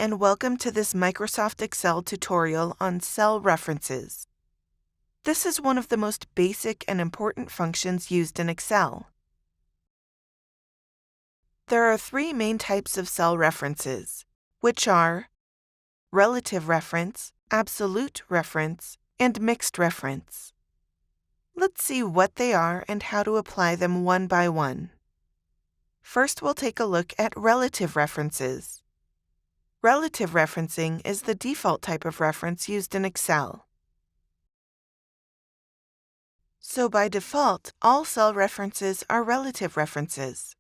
and welcome to this Microsoft Excel tutorial on cell references. This is one of the most basic and important functions used in Excel. There are three main types of cell references, which are relative reference, absolute reference, and mixed reference. Let's see what they are and how to apply them one by one. First, we'll take a look at relative references. Relative referencing is the default type of reference used in Excel. So by default, all cell references are relative references.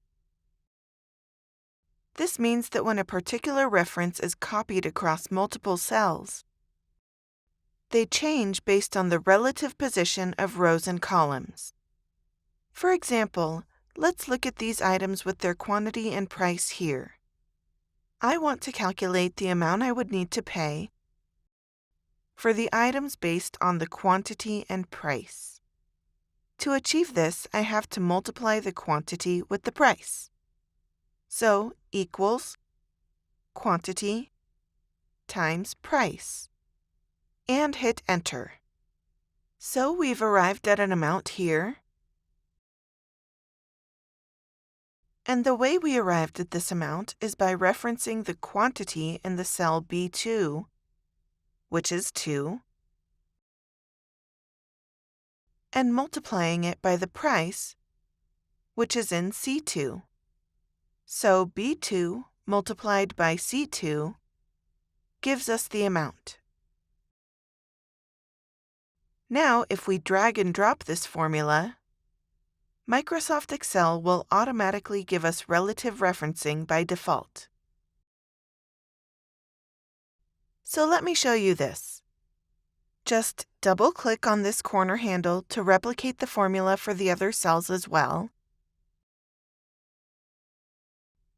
This means that when a particular reference is copied across multiple cells, they change based on the relative position of rows and columns. For example, let's look at these items with their quantity and price here. I want to calculate the amount I would need to pay for the items based on the quantity and price. To achieve this, I have to multiply the quantity with the price. So, equals quantity times price, and hit Enter. So we've arrived at an amount here. And the way we arrived at this amount is by referencing the quantity in the cell B2, which is 2, and multiplying it by the price, which is in C2. So B2 multiplied by C2 gives us the amount. Now, if we drag and drop this formula, Microsoft Excel will automatically give us relative referencing by default. So let me show you this. Just double-click on this corner handle to replicate the formula for the other cells as well.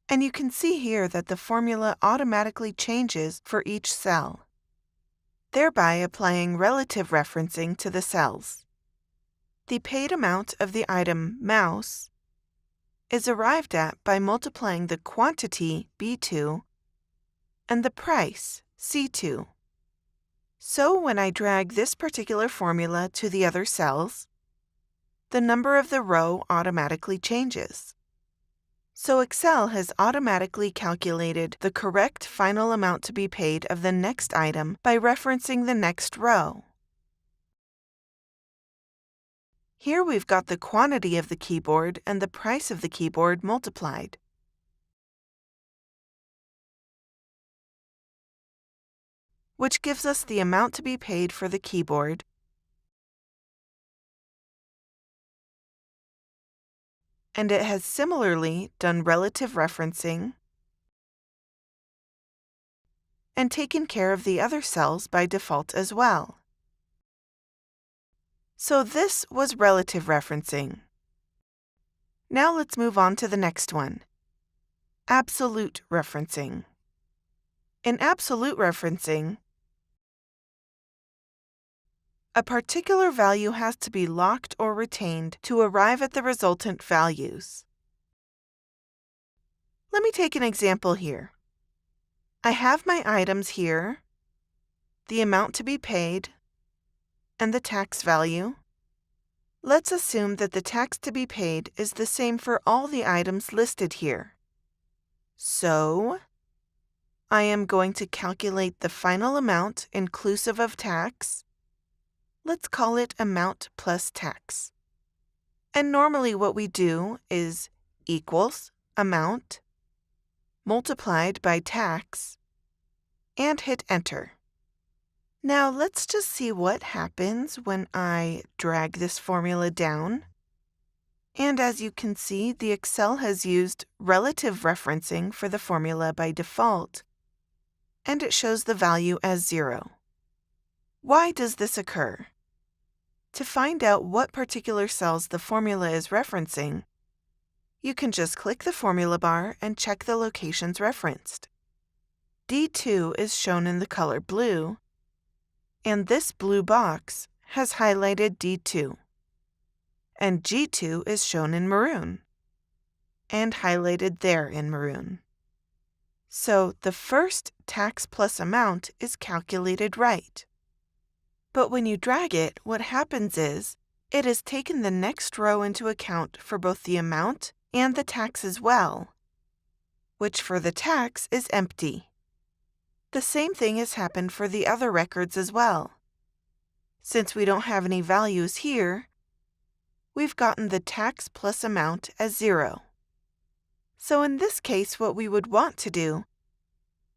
And you can see here that the formula automatically changes for each cell, thereby applying relative referencing to the cells. The paid amount of the item mouse is arrived at by multiplying the quantity B2 and the price C2. So when I drag this particular formula to the other cells, the number of the row automatically changes. So Excel has automatically calculated the correct final amount to be paid of the next item by referencing the next row. Here we've got the quantity of the keyboard and the price of the keyboard multiplied. Which gives us the amount to be paid for the keyboard and it has similarly done relative referencing and taken care of the other cells by default as well. So this was relative referencing. Now let's move on to the next one, absolute referencing. In absolute referencing, a particular value has to be locked or retained to arrive at the resultant values. Let me take an example here. I have my items here, the amount to be paid, and the tax value. Let's assume that the tax to be paid is the same for all the items listed here. So, I am going to calculate the final amount inclusive of tax. Let's call it amount plus tax. And normally what we do is equals amount multiplied by tax and hit Enter. Now let's just see what happens when I drag this formula down. And as you can see, the Excel has used relative referencing for the formula by default, and it shows the value as 0. Why does this occur? To find out what particular cells the formula is referencing, you can just click the formula bar and check the locations referenced. D2 is shown in the color blue, and this blue box has highlighted D2. And G2 is shown in maroon, and highlighted there in maroon. So the first tax plus amount is calculated right. But when you drag it, what happens is it has taken the next row into account for both the amount and the tax as well, which for the tax is empty. The same thing has happened for the other records as well. Since we don't have any values here, we've gotten the tax plus amount as 0. So in this case, what we would want to do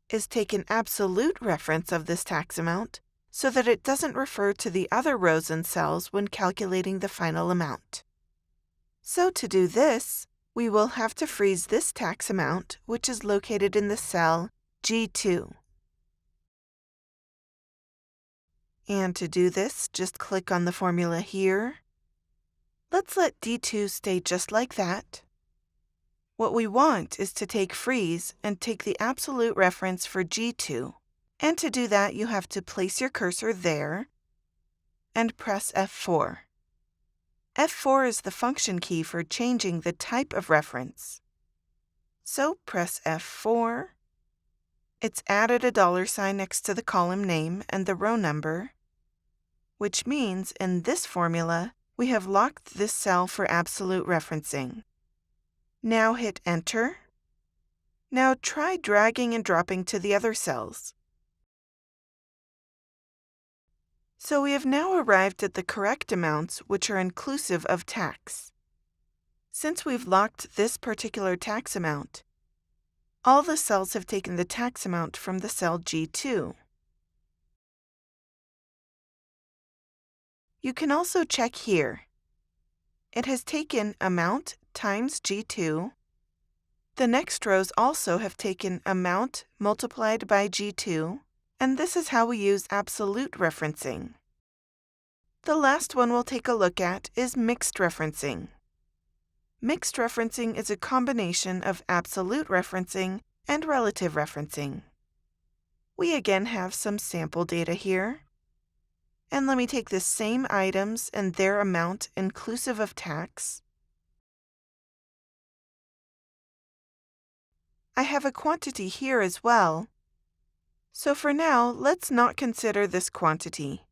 is take an absolute reference of this tax amount so that it doesn't refer to the other rows and cells when calculating the final amount. So to do this, we will have to freeze this tax amount, which is located in the cell G2. And to do this, just click on the formula here. Let's let D2 stay just like that. What we want is to take freeze and take the absolute reference for G2. And to do that, you have to place your cursor there and press F4. F4 is the function key for changing the type of reference. So press F4. It's added a $sign next to the column name and the row number, which means in this formula, we have locked this cell for absolute referencing. Now hit Enter. Now try dragging and dropping to the other cells. So we have now arrived at the correct amounts, which are inclusive of tax. Since we've locked this particular tax amount, all the cells have taken the tax amount from the cell G2. You can also check here. It has taken amount times G2. The next rows also have taken amount multiplied by G2, and this is how we use absolute referencing. The last one we'll take a look at is mixed referencing. Mixed referencing is a combination of absolute referencing and relative referencing. We again have some sample data here. And let me take the same items and their amount inclusive of tax. I have a quantity here as well. So for now, let's not consider this quantity.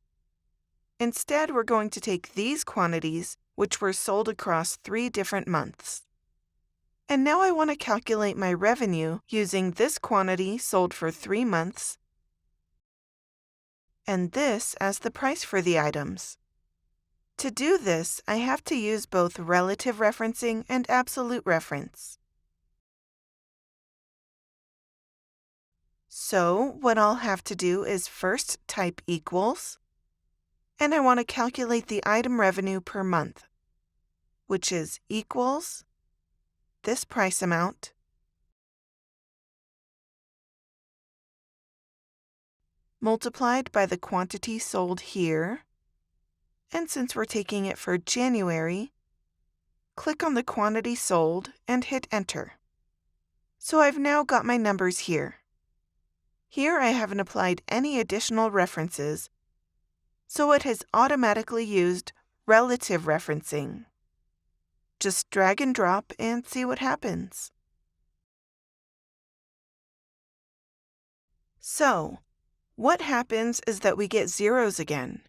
Instead, we're going to take these quantities, which were sold across 3 different months. And now I want to calculate my revenue using this quantity sold for 3 months and this as the price for the items. To do this, I have to use both relative referencing and absolute reference. So what I'll have to do is first type equals, and I want to calculate the item revenue per month, which is equals this price amount multiplied by the quantity sold here. And since we're taking it for January, click on the quantity sold and hit Enter. So I've now got my numbers here. Here I haven't applied any additional references, so it has automatically used relative referencing. Just drag and drop and see what happens. So, what happens is that we get zeros again,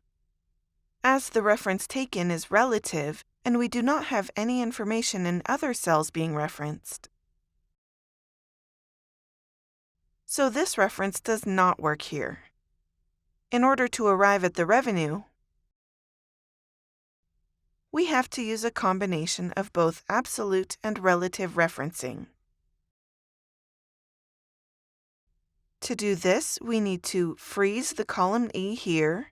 as the reference taken is relative and we do not have any information in other cells being referenced. So this reference does not work here. In order to arrive at the revenue, we have to use a combination of both absolute and relative referencing. To do this, we need to freeze the column E here,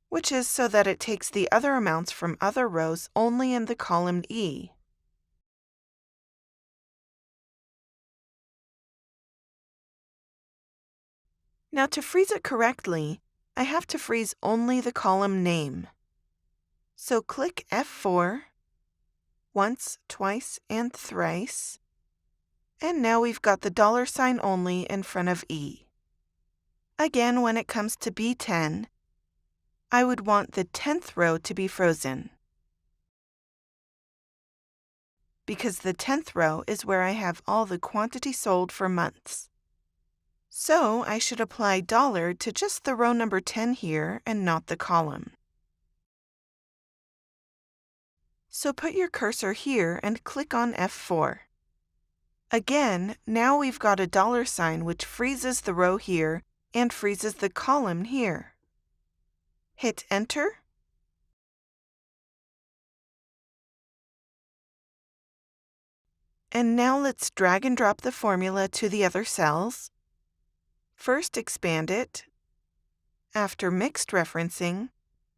which is so that it takes the other amounts from other rows only in the column E. Now to freeze it correctly, I have to freeze only the column name. So click F4 once, twice, and thrice. And now we've got the $sign only in front of E. Again, when it comes to B10, I would want the 10th row to be frozen. because the 10th row is where I have all the quantity sold for months. So I should apply dollar to just the row number 10 here and not the column. So put your cursor here and click on F4. Again, now we've got a dollar sign which freezes the row here and freezes the column here. Hit Enter. And now let's drag and drop the formula to the other cells. First expand it. After mixed referencing,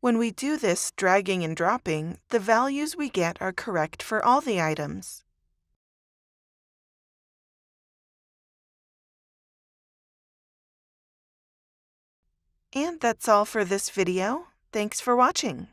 when we do this dragging and dropping, the values we get are correct for all the items. And that's all for this video. Thanks for watching.